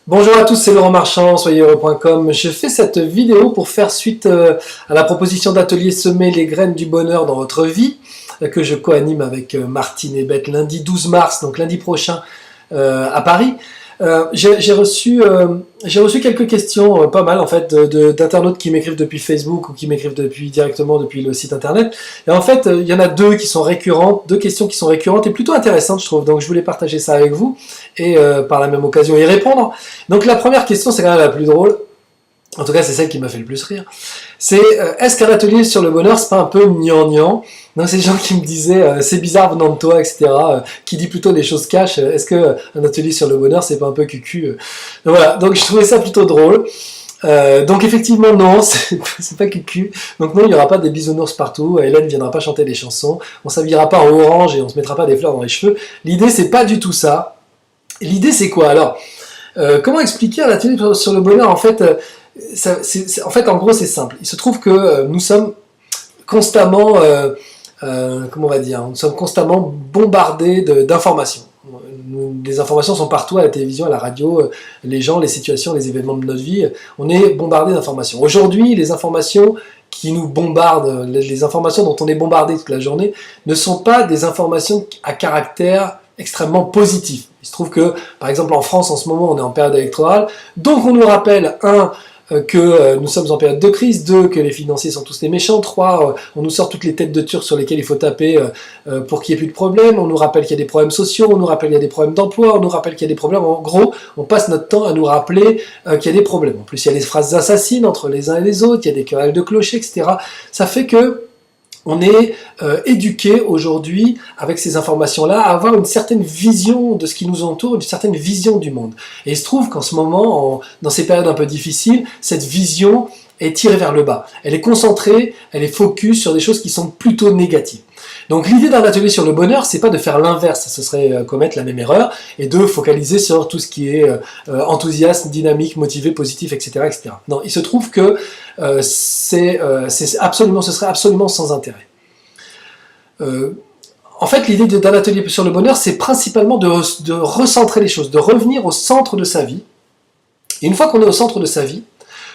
Bonjour à tous, c'est Laurent Marchand, soyezheureux.com. Je fais cette vidéo pour faire suite à la proposition d'atelier Semer les graines du bonheur dans votre vie, que je co-anime avec Martine et Beth lundi 12 mars, donc lundi prochain à Paris. J'ai reçu quelques questions, pas mal en fait, d'internautes qui m'écrivent depuis Facebook ou qui m'écrivent directement depuis le site internet. Et en fait, il y en a deux questions qui sont récurrentes et plutôt intéressantes, je trouve. Donc je voulais partager ça avec vous et par la même occasion y répondre. Donc la première question, c'est quand même la plus drôle. En tout cas, c'est celle qui m'a fait le plus rire. C'est est-ce qu'un atelier sur le bonheur, c'est pas un peu gnangnan? Donc c'est des gens qui me disaient c'est bizarre venant de toi, etc. Qui dit plutôt les choses cash. Est-ce que un atelier sur le bonheur, c'est pas un peu cucu? Donc voilà. Donc je trouvais ça plutôt drôle. Donc effectivement non, c'est pas cucu. Donc non, il n'y aura pas des bisounours partout. Hélène ne viendra pas chanter des chansons. On s'habillera pas en orange et on se mettra pas des fleurs dans les cheveux. L'idée c'est pas du tout ça. L'idée c'est quoi alors? Comment expliquer un atelier sur le bonheur? En fait, en gros, c'est simple. Il se trouve que nous sommes constamment, comment on va dire, nous sommes constamment bombardés d'informations. Les informations sont partout, à la télévision, à la radio, les gens, les situations, les événements de notre vie. On est bombardé d'informations. Aujourd'hui, les informations qui nous bombardent, les informations dont on est bombardé toute la journée, ne sont pas des informations à caractère extrêmement positif. Il se trouve que, par exemple, en France, en ce moment, on est en période électorale, donc on nous rappelle, que nous sommes en période de crise, 2, que les financiers sont tous des méchants, 3, on nous sort toutes les têtes de Turcs sur lesquelles il faut taper pour qu'il n'y ait plus de problèmes, on nous rappelle qu'il y a des problèmes sociaux, on nous rappelle qu'il y a des problèmes d'emploi, on nous rappelle qu'il y a des problèmes, en gros, on passe notre temps à nous rappeler qu'il y a des problèmes. En plus, il y a des phrases assassines entre les uns et les autres, il y a des querelles de clochers, etc. Ça fait que on est éduqué aujourd'hui, avec ces informations-là, à avoir une certaine vision de ce qui nous entoure, une certaine vision du monde. Et il se trouve qu'en ce moment, dans ces périodes un peu difficiles, cette vision est tirée vers le bas. Elle est concentrée, elle est focus sur des choses qui sont plutôt négatives. Donc l'idée d'un atelier sur le bonheur, c'est pas de faire l'inverse, ce serait commettre la même erreur, et de focaliser sur tout ce qui est enthousiasme, dynamique, motivé, positif, etc., etc. Non, il se trouve que ce serait absolument sans intérêt. En fait, l'idée d'un atelier sur le bonheur, c'est principalement de recentrer les choses, de revenir au centre de sa vie. Et une fois qu'on est au centre de sa vie,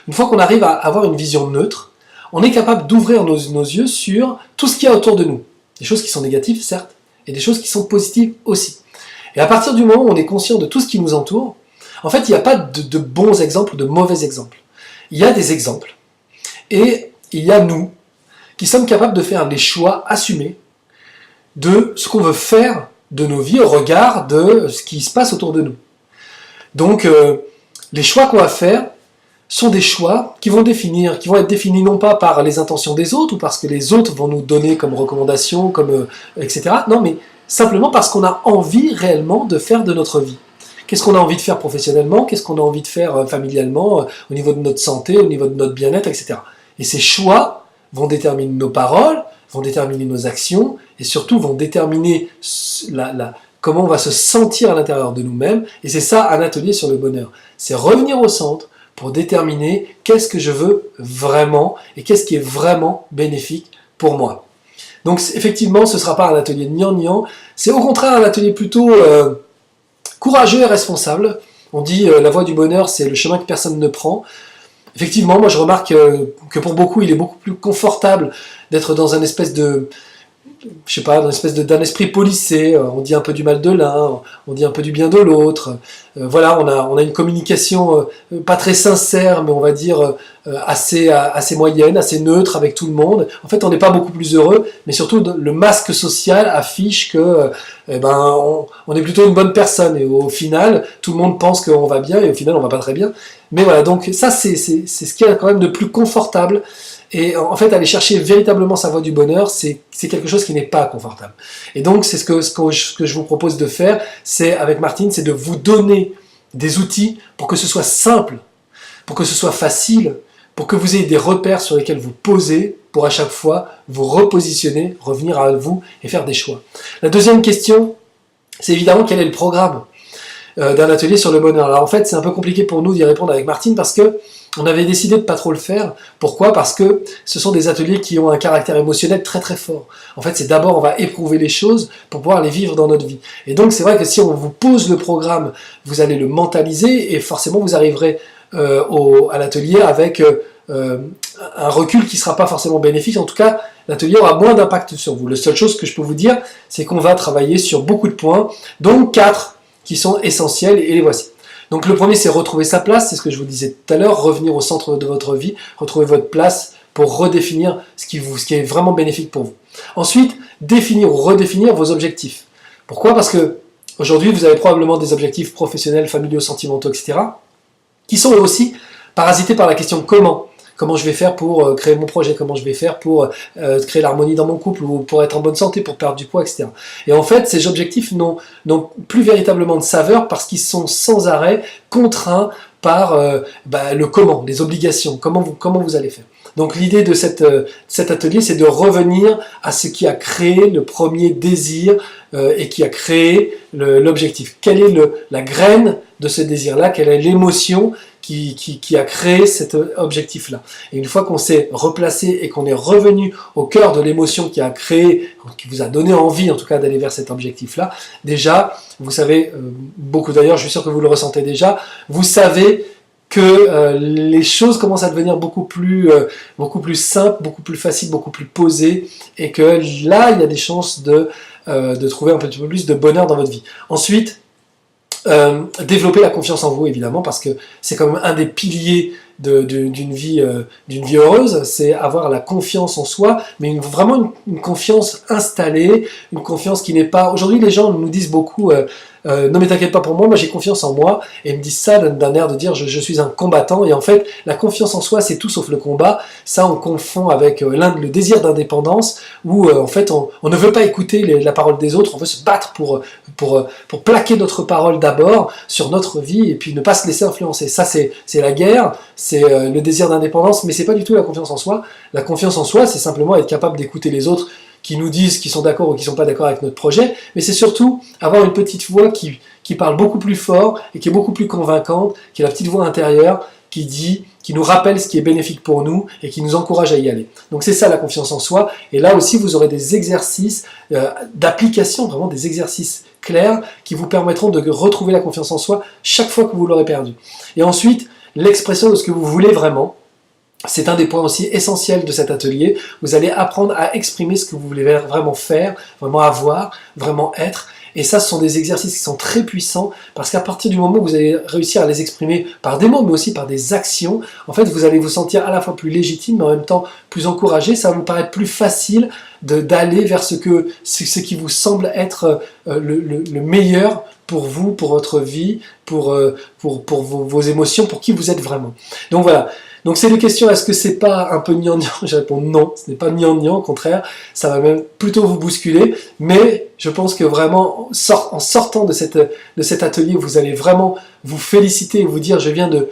une fois qu'on arrive à avoir une vision neutre, on est capable d'ouvrir nos yeux sur tout ce qu'il y a autour de nous. Des choses qui sont négatives, certes, et des choses qui sont positives aussi. Et à partir du moment où on est conscient de tout ce qui nous entoure, en fait, il n'y a pas de bons exemples, de mauvais exemples. Il y a des exemples. Et il y a nous, qui sommes capables de faire des choix assumés de ce qu'on veut faire de nos vies au regard de ce qui se passe autour de nous. Donc, les choix qu'on va faire sont des choix qui vont être définis non pas par les intentions des autres ou parce que les autres vont nous donner comme recommandations, etc. Non, mais simplement parce qu'on a envie réellement de faire de notre vie. Qu'est-ce qu'on a envie de faire professionnellement? Qu'est-ce qu'on a envie de faire familialement, au niveau de notre santé, au niveau de notre bien-être, etc. Et ces choix vont déterminer nos paroles, vont déterminer nos actions et surtout vont déterminer comment on va se sentir à l'intérieur de nous-mêmes. Et c'est ça un atelier sur le bonheur. C'est revenir au centre pour déterminer qu'est-ce que je veux vraiment et qu'est-ce qui est vraiment bénéfique pour moi. Donc effectivement, ce ne sera pas un atelier de gnangnan, c'est au contraire un atelier plutôt courageux et responsable. On dit la voie du bonheur, c'est le chemin que personne ne prend. Effectivement, moi je remarque que pour beaucoup, il est beaucoup plus confortable d'être dans un espèce de, d'un esprit policé. On dit un peu du mal de l'un, on dit un peu du bien de l'autre. Voilà, on a une communication pas très sincère, mais on va dire assez moyenne, assez neutre avec tout le monde. En fait, on n'est pas beaucoup plus heureux, mais surtout le masque social affiche que on est plutôt une bonne personne. Et au final, tout le monde pense qu'on va bien, et au final, on va pas très bien. Mais voilà, donc ça, c'est ce qu'il y a quand même de plus confortable. Et en fait, aller chercher véritablement sa voie du bonheur, c'est quelque chose qui n'est pas confortable. Et donc, c'est ce que je vous propose de faire, c'est avec Martine, c'est de vous donner des outils pour que ce soit simple, pour que ce soit facile, pour que vous ayez des repères sur lesquels vous posez, pour à chaque fois vous repositionner, revenir à vous et faire des choix. La deuxième question, c'est évidemment quel est le programme d'un atelier sur le bonheur. Alors en fait, c'est un peu compliqué pour nous d'y répondre avec Martine parce que on avait décidé de pas trop le faire. Pourquoi? Parce que ce sont des ateliers qui ont un caractère émotionnel très très fort. En fait, c'est d'abord on va éprouver les choses pour pouvoir les vivre dans notre vie. Et donc c'est vrai que si on vous pose le programme, vous allez le mentaliser et forcément vous arriverez à l'atelier avec un recul qui ne sera pas forcément bénéfique. En tout cas, l'atelier aura moins d'impact sur vous. La seule chose que je peux vous dire, c'est qu'on va travailler sur beaucoup de points, donc 4 qui sont essentiels, et les voici. Donc le premier, c'est retrouver sa place, c'est ce que je vous disais tout à l'heure, revenir au centre de votre vie, retrouver votre place pour redéfinir ce qui est vraiment bénéfique pour vous. Ensuite, définir ou redéfinir vos objectifs. Pourquoi? Parce que aujourd'hui, vous avez probablement des objectifs professionnels, familiaux, sentimentaux, etc., qui sont eux aussi parasités par la question comment. Comment je vais faire pour créer mon projet, comment je vais faire pour créer l'harmonie dans mon couple, ou pour être en bonne santé, pour perdre du poids, etc. Et en fait, ces objectifs n'ont plus véritablement de saveur parce qu'ils sont sans arrêt contraints par le comment, les obligations, comment vous allez faire. Donc l'idée de cet atelier, c'est de revenir à ce qui a créé le premier désir et qui a créé l'objectif. Quelle est la graine de ce désir-là? Quelle est l'émotion qui a créé cet objectif-là? Et une fois qu'on s'est replacé et qu'on est revenu au cœur de l'émotion qui a créé, qui vous a donné envie en tout cas d'aller vers cet objectif-là, déjà, vous savez, beaucoup d'ailleurs, je suis sûr que vous le ressentez déjà, vous savez que les choses commencent à devenir beaucoup plus simples, beaucoup plus faciles, beaucoup plus posées, et que là, il y a des chances de trouver un petit peu plus de bonheur dans votre vie. Ensuite, développer la confiance en vous, évidemment, parce que c'est quand même un des piliers d'une vie heureuse, c'est avoir la confiance en soi, mais vraiment une confiance installée, une confiance qui n'est pas... Aujourd'hui, les gens nous disent beaucoup non mais t'inquiète pas pour moi j'ai confiance en moi, et ils me disent ça d'un air de dire je suis un combattant, et en fait la confiance en soi c'est tout sauf le combat. Ça on confond avec le désir d'indépendance, où en fait on ne veut pas écouter la parole des autres, on veut se battre pour plaquer notre parole d'abord sur notre vie, et puis ne pas se laisser influencer. Ça c'est la guerre, c'est le désir d'indépendance, mais c'est pas du tout la confiance en soi. La confiance en soi, c'est simplement être capable d'écouter les autres qui nous disent qu'ils sont d'accord ou qu'ils ne sont pas d'accord avec notre projet, mais c'est surtout avoir une petite voix qui parle beaucoup plus fort et qui est beaucoup plus convaincante, qui est la petite voix intérieure qui nous rappelle ce qui est bénéfique pour nous et qui nous encourage à y aller. Donc c'est ça la confiance en soi, et là aussi vous aurez des exercices d'application, vraiment des exercices clairs qui vous permettront de retrouver la confiance en soi chaque fois que vous l'aurez perdue. Et ensuite, l'expression de ce que vous voulez vraiment. C'est un des points aussi essentiels de cet atelier. Vous allez apprendre à exprimer ce que vous voulez vraiment faire, vraiment avoir, vraiment être. Et ça, ce sont des exercices qui sont très puissants, parce qu'à partir du moment où vous allez réussir à les exprimer par des mots, mais aussi par des actions, en fait, vous allez vous sentir à la fois plus légitime, mais en même temps plus encouragé. Ça va vous paraître plus facile d'aller vers ce qui vous semble être le meilleur pour vous, pour votre vie, pour vos émotions, pour qui vous êtes vraiment. Donc voilà. Donc c'est une question, est-ce que c'est pas un peu gnangnan? Je réponds non, ce n'est pas gnangnan, au contraire, ça va même plutôt vous bousculer, mais je pense que vraiment, en sortant de cet atelier, vous allez vraiment vous féliciter et vous dire, je viens de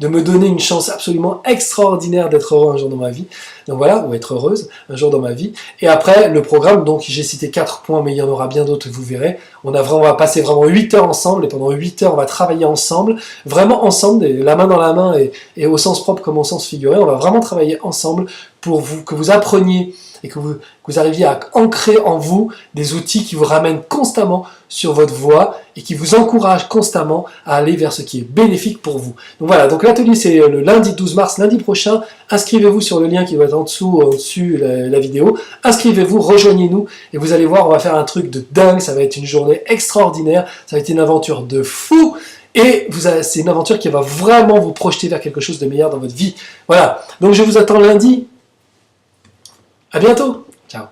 me donner une chance absolument extraordinaire d'être heureux un jour dans ma vie. Donc voilà, ou être heureuse un jour dans ma vie. Et après, le programme, donc j'ai cité 4 points, mais il y en aura bien d'autres, vous verrez. On va passer vraiment 8 heures ensemble, et pendant 8 heures, on va travailler ensemble, vraiment ensemble, la main dans la main, et au sens propre comme au sens figuré. On va vraiment travailler ensemble pour que vous appreniez et que vous arriviez à ancrer en vous des outils qui vous ramènent constamment sur votre voie et qui vous encouragent constamment à aller vers ce qui est bénéfique pour vous. Donc voilà, donc l'atelier c'est le lundi 12 mars, lundi prochain. Inscrivez-vous sur le lien qui va être en dessous, au-dessus la vidéo. Inscrivez-vous, rejoignez-nous, et vous allez voir, on va faire un truc de dingue. Ça va être une journée extraordinaire, ça va être une aventure de fou. Et c'est une aventure qui va vraiment vous projeter vers quelque chose de meilleur dans votre vie. Voilà, donc je vous attends lundi. À bientôt. Ciao.